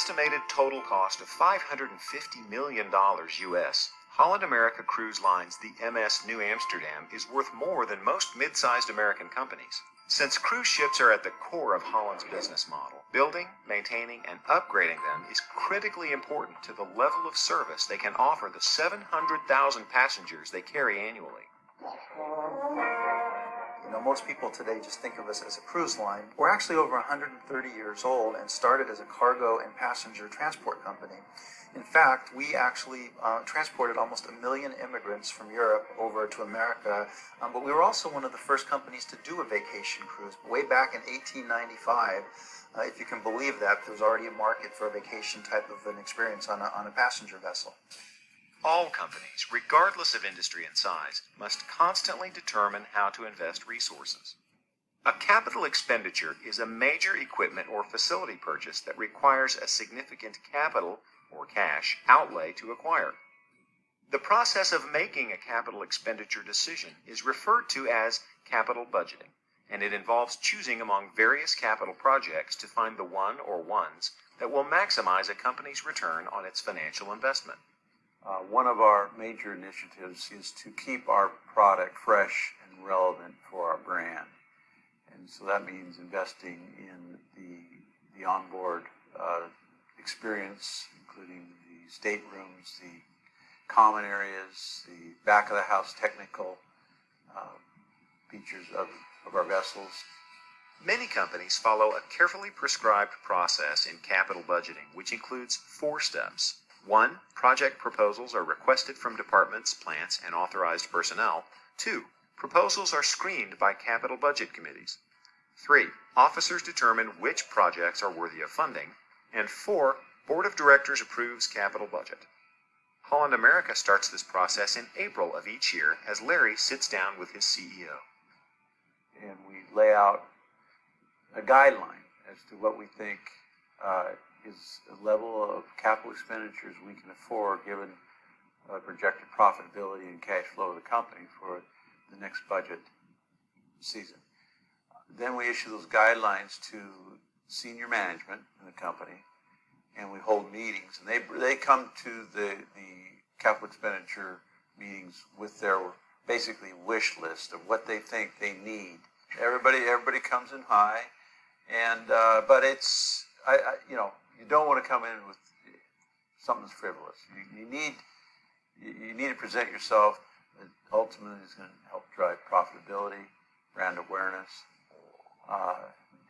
estimated total cost of $550 million US, Holland America Cruise Line's the MS New Amsterdam is worth more than most mid-sized American companies. Since cruise ships are at the core of Holland's business model, building, maintaining, and upgrading them is critically important to the level of service they can offer the 700,000 passengers they carry annually. Most people today just think of us as a cruise line. We're actually over 130 years old and started as a cargo and passenger transport company. In fact, we actually transported almost 1 million immigrants from Europe over to America, but we were also one of the first companies to do a vacation cruise. Way back in 1895, if you can believe that, there was already a market for a vacation type of an experience on a passenger vessel. All companies, regardless of industry and size, must constantly determine how to invest resources. A capital expenditure is a major equipment or facility purchase that requires a significant capital or cash outlay to acquire. The process of making a capital expenditure decision is referred to as capital budgeting, and it involves choosing among various capital projects to find the one or ones that will maximize a company's return on its financial investment. One of our major initiatives is to keep our product fresh and relevant for our brand. And so that means investing in the onboard experience, including the staterooms, the common areas, the back of the house technical features of our vessels. Many companies follow a carefully prescribed process in capital budgeting, which includes 4 steps. 1. Project proposals are requested from departments, plants, and authorized personnel. 2. Proposals are screened by capital budget committees. 3. Officers determine which projects are worthy of funding. And 4. Board of Directors approves capital budget. Holland America starts this process in April of each year as Larry sits down with his CEO. And we lay out a guideline as to what we think is a level of capital expenditures we can afford given projected profitability and cash flow of the company for the next budget season. Then we issue those guidelines to senior management in the company, and we hold meetings. And they come to the capital expenditure meetings with their basically wish list of what they think they need. Everybody comes in high, and but it's you don't want to come in with something that's frivolous. You need to present yourself that ultimately is going to help drive profitability, brand awareness,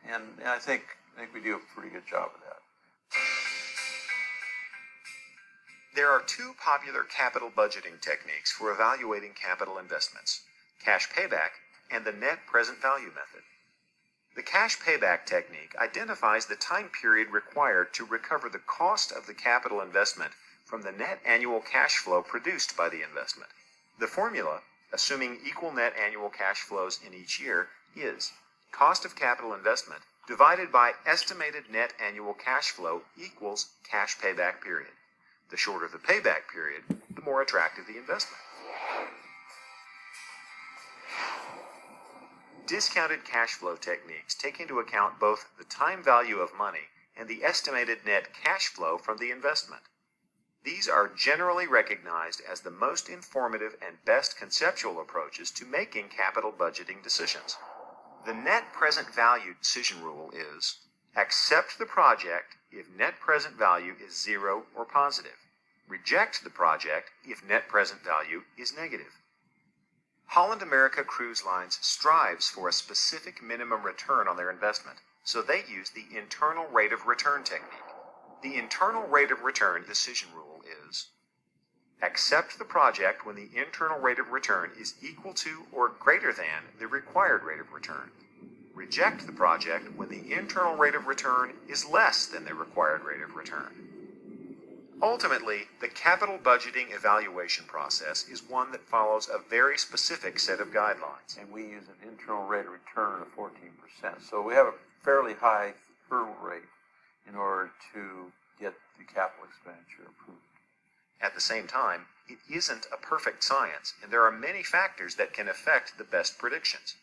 and I think we do a pretty good job of that. There are 2 popular capital budgeting techniques for evaluating capital investments: cash payback and the net present value method. The cash payback technique identifies the time period required to recover the cost of the capital investment from the net annual cash flow produced by the investment. The formula, assuming equal net annual cash flows in each year, is cost of capital investment divided by estimated net annual cash flow equals cash payback period. The shorter the payback period, the more attractive the investment. Discounted cash flow techniques take into account both the time value of money and the estimated net cash flow from the investment. These are generally recognized as the most informative and best conceptual approaches to making capital budgeting decisions. The net present value decision rule is: accept the project if net present value is 0 or positive. Reject the project if net present value is negative. Holland America Cruise Lines strives for a specific minimum return on their investment, so they use the internal rate of return technique. The internal rate of return decision rule is: accept the project when the internal rate of return is equal to or greater than the required rate of return. Reject the project when the internal rate of return is less than the required rate of return. Ultimately, the capital budgeting evaluation process is one that follows a very specific set of guidelines. And we use an internal rate of return of 14%. So we have a fairly high hurdle rate in order to get the capital expenditure approved. At the same time, it isn't a perfect science, and there are many factors that can affect the best predictions.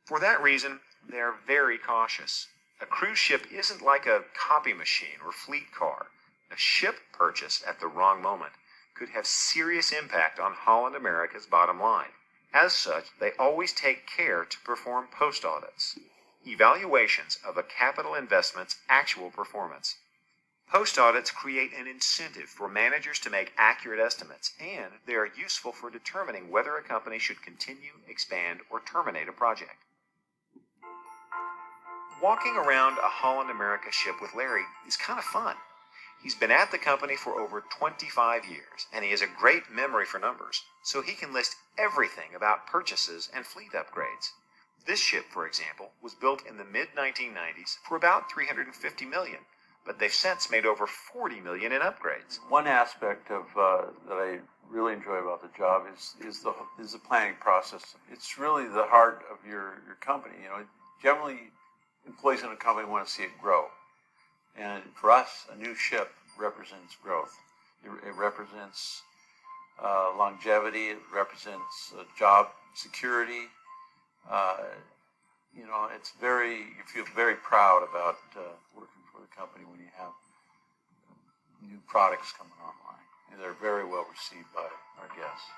For that reason, they are very cautious. A cruise ship isn't like a copy machine or fleet car. A ship purchase at the wrong moment could have serious impact on Holland America's bottom line. As such, they always take care to perform post-audits, evaluations of a capital investment's actual performance. Post-audits create an incentive for managers to make accurate estimates, and they are useful for determining whether a company should continue, expand, or terminate a project. Walking around a Holland America ship with Larry is kind of fun. He's been at the company for over 25 years, and he has a great memory for numbers, so he can list everything about purchases and fleet upgrades. This ship, for example, was built in the mid-1990s for about $350 million, but they've since made over $40 million in upgrades. One aspect of that I really enjoy about the job is the planning process. It's really the heart of your company. You know, generally, employees in a company want to see it grow. And for us, a new ship represents growth. It represents longevity. It represents job security. You know, you feel very proud about working for the company when you have new products coming online. And they're very well received by our guests.